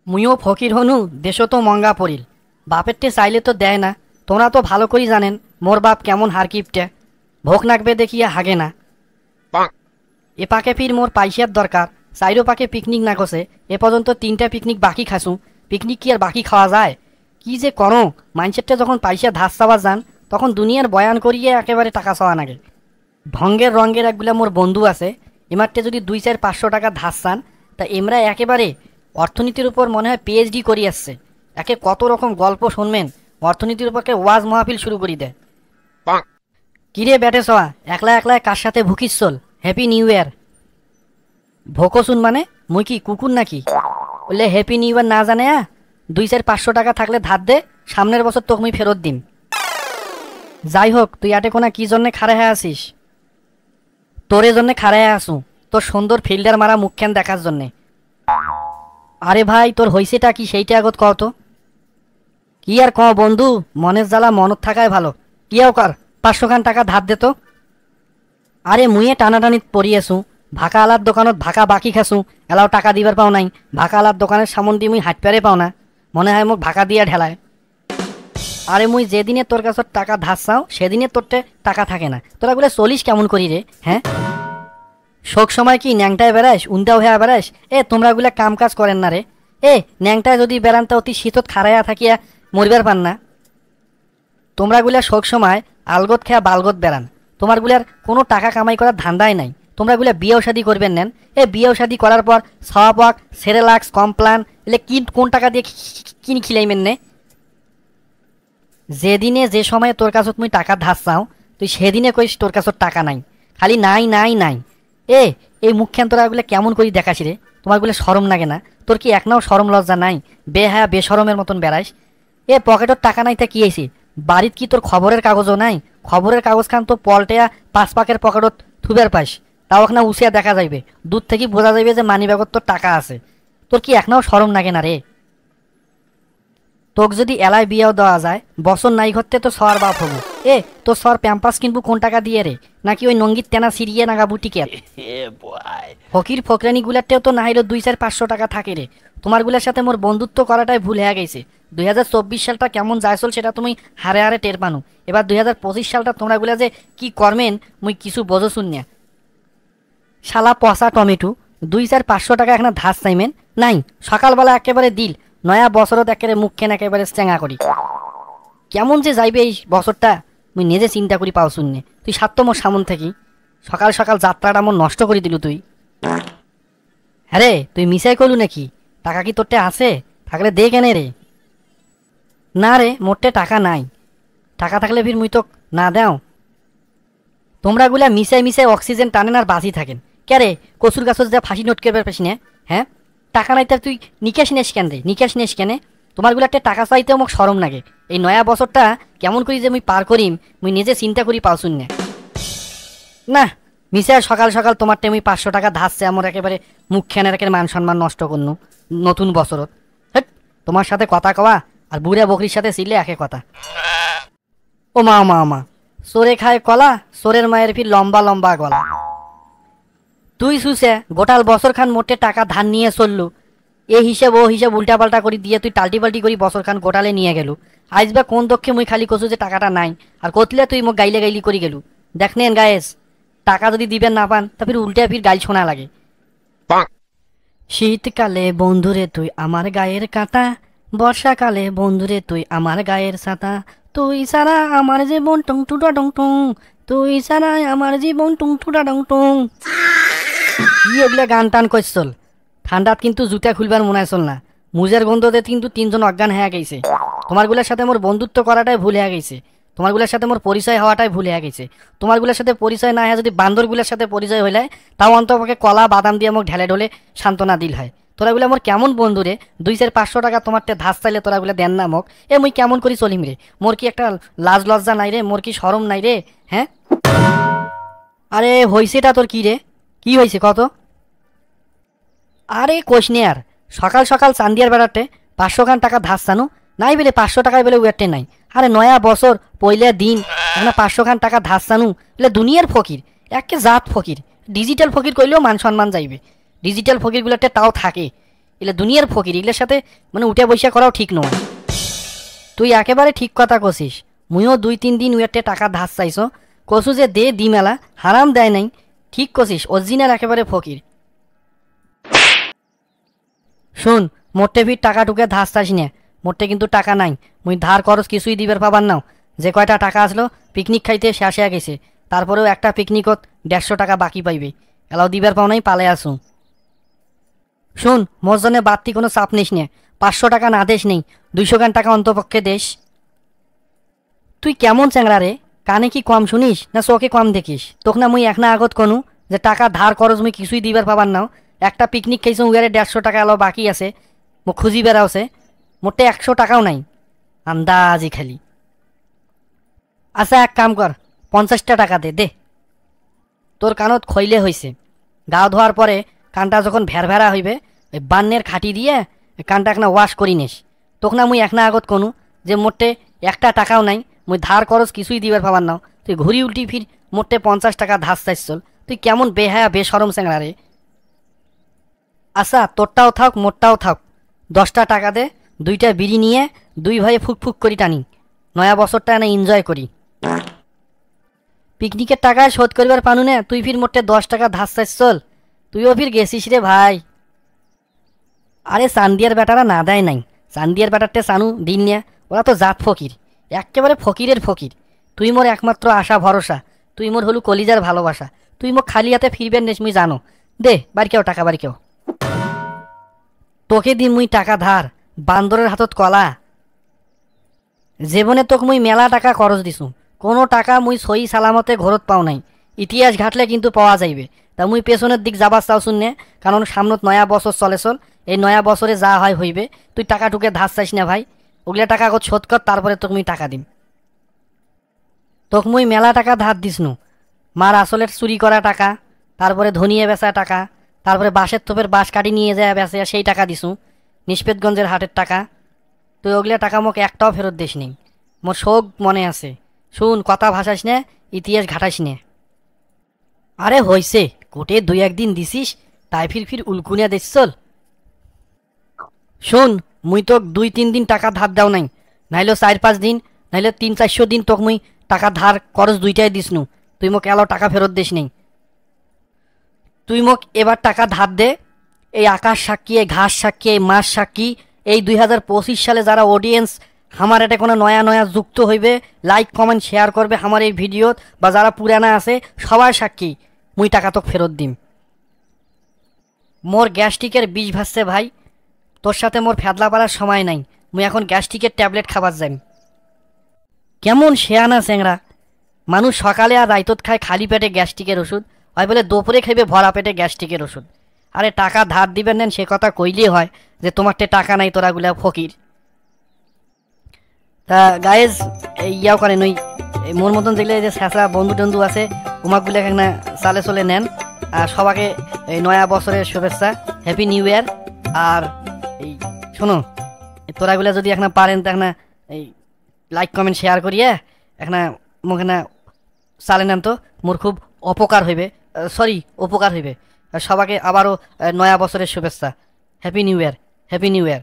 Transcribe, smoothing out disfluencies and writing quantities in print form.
মুইও ফকির হনু, দেশও তো মঙ্গা পড়িল। বাপেরটে চাইলে তো দেয় না। তোমরা তো ভালো করেই জানেন মোর বাপ কেমন হারকিপটে, ভোগ নাকবে দেখিয়া হাগে না। এ পাকে ফির মোর পাইসার দরকার, চাইরো পাকে পিকনিক না কষে এ পর্যন্ত 3টা পিকনিক বাকি খাসু। পিকনিক কি আর বাকি খাওয়া যায়? কি যে করো, মাইন্ডসেটটা যখন পাইসা ধাস চাওয়া যান তখন দুনিয়ার বয়ান করিয়ে একেবারে টাকা চাওয়া নাগে। ঢঙ্গের রঙ্গের একগুলা মোর বন্ধু আছে, এমারটে যদি 2-4-500 টাকা ধাস চান তা এমরা একেবারে অর্থনীতির উপর মনে হয় পিএইচডি করি আসছে। একে কত রকম গল্প শুনবেন, অর্থনীতির উপর ওয়াজ মাহফিল শুরু করি দেয়। কিরে ব্যাটে সওয়া, একলা একলা কার সাথে ভুকিস চল? Happy new year. ভোকসুন মানে মুই কি কুকুর নাকি? বললে হ্যাপি নিউ ইয়ার না জানে 2-4-500 টাকা থাকলে ধার দে, সামনের বছর তোকে মুই ফেরত দিম। যাই হোক, তুই আটে কোনা কি জন্যে খাড়ে হয়ে আসিস? তোরে জন্যে খাড়ে হয়ে আসু, তোর সুন্দর ফিল্ডার মারা মুখখান দেখার জন্যে। আরে ভাই, তোর হইছেটা কি সেইটা আগত কও তো। কি আর কও বন্ধু, মনের জ্বালা মনত থাকায় ভালো। কিয়াও কর, 500 খান টাকা ধার দে তো। আরে মুইয়ে টানাটানিত পড়িয়েছু, ভাকা আলার দোকানত ভাকা বাকি খাসু, এলাও টাকা দিবার পাও নাই। ভাকা আলার দোকানের সামন দিয়ে মুই হাঁট পেরে পাও না, মনে হয় মোক ভাকা দিয়া ঢেলায়। আরে মুই যেদিনে তোর কাছত টাকা ধার চাও সেদিনে তোরটে টাকা থাকে না। তোরা গুলো চলিস কেমন করি রে? হ্যাঁ, শোক সময় কি ন্যাংটায় বেড়াস, উন্দাও হয়ে বেড়াস? তোমরা গুলা কাম কাজ করেন না রে। ন্যাংটায় যদি বেড়ান তা অতি শীতত খাড়াইয়া থাকিয়া মরিবার পান না। তোমরা গুলা শোক সময় আলগত খেয়া বালগত বেড়ান, তোমার গুলার কোনো টাকা কামাই করার ধান্দাই নাই। তোমরা গুলা বিয়েও শাদি করবেন নেন, বিয়েও শাদি করার পর সওয়াক সেরেলাক্স কমপ্লান এলে কি কোন টাকা দিয়ে কিনি খিলাইমেন নে? যেদিনে যে সময়ে তোর কাছত মুই টাকা ধার চাও তুই সেদিনে কইস তোর কাছত টাকা নাই, খালি নাই নাই নাই। এই মুখখান তোরা গুলা কেমন করি দেখাস রে? তোমার গুলা শরম লাগে না? তোর কি এক নাও শরম লজ্জা নাই? বেহায়া বেশরমের মতন বেড়াইস। পকেটত টাকা নাই তা কি হয়েছে? বাড়িত কি তোর খবরের কাগজও নাই? খবরের কাগজ খান তো পলটেয়া 5 পাকের পকেটত থুবের পাইস, তাও এক না উচিয়া দেখা যাইবে, দূর থেকে বোঝা যাইবে যে মানি ব্যাগত তোর টাকা আছে। তোর কি এক নাও শরম লাগে না রে? তোক যদি এলাই বিয়েও দেওয়া যায়, বছর নাই ঘরতে তো সর বাপ হবো। তোর সর প্যাম্পাস কিনবো কোন টাকা দিয়ে রে? নাকি ওই নঙ্গিত তেনা সিরিয়ে নাগা বুটিকে? ফকির ফকরানি গুলারটেও তো না হইলো 2-4-500 টাকা থাকে রে। তোমার গুলার সাথে মোর বন্ধুত্ব করাটাই ভুল হয়ে গেছে। 2024 সালটা কেমন যায় চল সেটা তুমি হারে হারে টের পানো। এবার 2025 সালটা তোমরা গুলা যে কি করমেন মুই কিছু বোঝো শুনিয়া। শালা পচা টমেটো, 2-4-500 টাকা এখন ধার চাইমেন নাই? সকালবেলা একেবারে দিল, নয়া বছরত একেবারে মুখখান একেবারে চেঙা করি। কেমন যে যাইবে এই বছরটা মুই নিজে চিন্তা করি পাও শুননে। তুই সাত্য মোর সামন থাকি সকাল সকাল যাত্রাটা মোর নষ্ট করে দিলু তুই। হ্যাঁ রে, তুই মিশাই করলু নাকি? টাকা কি তোরটে আছে? থাকলে দে কেনে রে? না রে, মোরটে টাকা নাই। টাকা থাকলে ফির মুই তো না দেও। তোমরা গুলা মিশাই মিশাই অক্সিজেন টানেন আর বাঁচি থাকেন। কে রে, কচুর গাছত যা ফাঁসি নোট করবার পারছি না? হ্যাঁ, টাকা নাই তার তুই নিকাশ নিস কেন রে? নিকাশ নিস কেনে? তোমার গুলাতে টাকা চাইতেও মোক সরম লাগে। এই নয়া বছরটা কেমন করি যে মুই পার করিম মুই নিজে চিন্তা করি পাও শুন না। মিশে সকাল সকাল তোমার মুই 500 টাকা ধারছে আমার একেবারে মুখখানের একের মান সম্মান নষ্ট করনু নতুন বছরত। হেট, তোমার সাথে কথা কওয়া আর বুড়া বকরির সাথে ছিলে একে কথা। ও মা মা মা, চোরে খায় কলা, চোরের মায়ের ফির লম্বা লম্বা গলা। তুই শুছে গোটাল বছর খান মোটে টাকা ধার নিয়ে চললু, এই হিসাব ও হিসাব উল্টা পাল্টা করে দিয়ে তুই টাল্টি পাল্টি করি বছর খান গোটালে নিয়ে গেলু। আজ বা কোন দক্ষে মুই খালি কছু যে টাকাটা নাই, আর কতলে তুই মোক গাইলে গাইলি করি গেলু। দেখ নেন গায়েস, টাকা যদি দিবেন না পান তা ফির উল্টে ফির গাইল শোনা লাগে। শীতকালে বন্ধুরে তুই আমার গায়ের কাঁটা, বর্ষাকালে বন্ধুরে তুই আমার গায়ের ছাতা, তুই সারা আমার জীবন টুং টুটা টুং টুং, তুই সারা আমার জীবন টুং টুটা টুং টুং। কি ওগুলা গান টান করছল? ঠান্ডাত কিন্তু জুতা খুলবার মনে চল না। মুজের গন্ধতে কিন্তু 3জন অজ্ঞান হয়ে গেছে। তোমারগুলোর সাথে মোর বন্ধুত্ব করাটাই ভুল হয়ে গেছে। তোমারগুলোর সাথে মোর পরিচয় হওয়াটাই ভুল হয়ে গেছে। তোমারগুলোর সাথে পরিচয় না হয় যদি বান্দরগুলোর সাথে পরিচয় হইলে তাও অন্তপক্ষে কলা বাদাম দিয়ে মোক ঢেলে ঢলে সান্ত্বনা দিল হয়। তোরাগুলো মোর কেমন বন্ধু রে? 2-4-500 টাকা তোমারতে ধাস চাইলে তোরাগুলো দেন না মোক। মুই কেমন করি চলিম রে? মোর কি একটা লাজ লজ্জা নাই রে? মোর কি শরম নাই রে? হ্যাঁ, আরে হইছেটা তোর কি রে? কি হয়েছে কত? আরে কোষ নে আর, সকাল সকাল চান্দিয়ার বেড়াতে 500 খান টাকা ধার চানু নাই বলে 500 টাকায় বলে উয়ারটে নাই। আরে নয়া বছর পয়লা দিন এখন 500 খান টাকা ধার চানু বলে দুনিয়ার ফকির, একে জাত ফকির। ডিজিটাল ফকির কইলেও মান সম্মান যাইবে। ডিজিটাল ফকিরগুলোতে তাও থাকে, এগুলো দুনিয়ার ফকির, এগুলোর সাথে মানে উঠে বসে করাও ঠিক নয়। তুই একেবারে ঠিক কথা কছিস। মুইও 2-3 দিন উয়ারটে টাকা ধার চাইছো, কছু যে দে দি মেলা, হারাম দেয় নাই। ঠিক কছিস, অরিজিনাল একেবারে ফকির। শুন, মোটে ফির টাকা টুকে ধার চাইস না, মোটে কিন্তু টাকা নাই। মুই ধার খরচ কিছুই দিবার পাবার নাও। যে কয়টা টাকা আসলো পিকনিক খাইতে শেষ হয়ে গেছে, তারপরেও একটা পিকনিকত 150 টাকা বাকি পাইবে, এলাও দিবার পাও নাই, পালে আসু। শুন, মোর জন্য বাড়তি কোনো চাপ নিস নে, 500 টাকা না দেশ নেই, 200 টাকা অন্তপক্ষে দেশ। তুই কেমন চ্যাংরা রে, কানে কি কম শুনিস না চোখে কম দেখিস? তোক না মুই একনা আগত কনু যে টাকা ধার খরচ মুই কিছুই দিবার পাবার নাও। একটা পিকনিক খাইছো উয়ারে 150 টাকা এলো বাকি আছে, মোক খুঁজি বেড়াওছে, মোটে 100 টাকাও নাই, আন্দাজি খালি। আচ্ছা এক কাম কর, 50টা টাকা দে দে। তোর কানত খইলে হইছে, গা ধোয়ার পরে কানটা যখন ভেড়া হইবে, ওই বান্নের খাটি দিয়ে কানটা একনা ওয়াশ করি নিস। তোক না মুই একনা আগত কনু যে মোটে 1টা টাকাও নাই, মুই ধার খরচ কিছুই দিবার পাবার নাও, তুই ঘুরি উল্টি ফির মোটে 50 টাকা ধার চাইছ চল। তুই কেমন বেহায়া বেসরম চ্যাংরা রে। আচ্ছা তোরটাও থাক মোটটাও থাক, 10টা টাকা দে, 2টা বিড়ি নিয়ে 2 ভাইয়ে ফুক করি টানি, নয়া বছরটা এনে এনজয় করি। পিকনিকের টাকা শোধ করিবার পানু না, তুই ফির মোটে 10 টাকা ধার চাইছ চল। তুইও ফির গেছিস রে ভাই। আরে চান্দিয়ার বেটারা না দেয় নাই, চান্দিয়ার বেটারটে চানু দিন নিয়ে, ওরা তো জাত ফকির, একেবারে ফকিরের ফকির। তুই মোর একমাত্র আশা ভরসা, তুই মোর হলু কলিজার ভালোবাসা, তুই মোক খালি হাতে ফিরবেন নেস মুই জানো। দে বাড়ি কেউ টাকা, বাড়ি কেউ। তোকে দিন মুই টাকা ধার, বান্দরের হাতত কলা। জীবনে তোক মুই মেলা টাকা খরচ দিছু, কোনো টাকা মুই সই সালামতে ঘরত পাও নাই। ইতিহাস ঘাটলে কিন্তু পাওয়া যাইবে। তা মুই পেছনের দিক যাবার চাও শুনে, কারণ সামনত নয়া বছর চলে চল, এই নয়া বছরে যা হয় হইবে। তুই টাকা টুকে ধার চাইস না ভাই, ওগুলা টাকা আগত শোধ কর, তারপরে তোকে মুই টাকা দিম। তোক মুই মেলা টাকা ধার দিসনু, মার আসলের চুরি করা টাকা, তারপরে ধনিয়ে বেচা টাকা, তারপরে বাঁশের তোপের বাঁশ কাটি নিয়ে যায় বেচে সেই টাকা দিছু, নিষ্পেতগঞ্জের হাটের টাকা। তুই ওগুলা টাকা মোক একটাও ফেরত দিস নি, মোর শোক মনে আছে। শুন, কথা ভাসাস নে, ইতিহাস ঘাটাস নে। আরে হইছে, কোটে 2-1 দিন দিছিস, তাই ফির উলকুনিয়া দিস চল। শোন, মুই তোক 2-3 দিন টাকা ধার দাও নাই, নাইলে 4-5 দিন, নাইলে 300-400 দিন তোক মুই টাকা ধার খরচ দুইটাই দিসনু, তুই মোক এলো টাকা ফেরত দিস নেই। তুই মোক এবার টাকা ধার দে। এই আকাশ সাক্ষী, এই ঘাস সাক্ষী, এই মাস সাক্ষী, এই 2025 সালে যারা অডিয়েন্স আমার এটা কোনো নয়া যুক্ত হইবে, লাইক কমেন্ট শেয়ার করবে আমার এই ভিডিওত, বা যারা পুরানা আছে সবার সাক্ষী, মুই টাকা তোক ফেরত দিম। মোর গ্যাস্ট্রিকের বিষ ভাসছে ভাই, তোর সাথে মোর ফেদলা পাড়ার সময় নাই, মুই এখন গ্যাস্ট্রিকের ট্যাবলেট খাবার যাই। কেমন শেয়ানা চ্যাংরা, মানুষ সকালে আর রাইতত খায় খালি পেটে গ্যাস্ট্রিকের ওষুধ, হয় বলে দুপুরে খাইবে ভরা পেটে গ্যাস্ট্রিকের ওষুধ। আরে টাকা ধার দিবেন নেন সে কথা কইলেই হয় যে তোমারটে টাকা নাই, তোরাগুলা ফকির। তা গায়েজ ইয়াও করেন, ওই মোর মতন যেগুলো যে ছেঁচড়া বন্ধু টন্ধু আছে উমাকগুলো এখানে চালে চলে নেন। আর সবাকে এই নয়া বছরের শুভেচ্ছা, হ্যাপি নিউ ইয়ার। আর এই শোনো, তোরাগুলা যদি এখানে পারেন তো এখানে এই লাইক কমেন্ট শেয়ার করিয়ে এখানে মুখে চালে নেন, তো মোর খুব অপকার হইবে, সরি উপকার হইবে। সবাকে আবারও নয়া বছরের শুভেচ্ছা, happy new year, happy new year.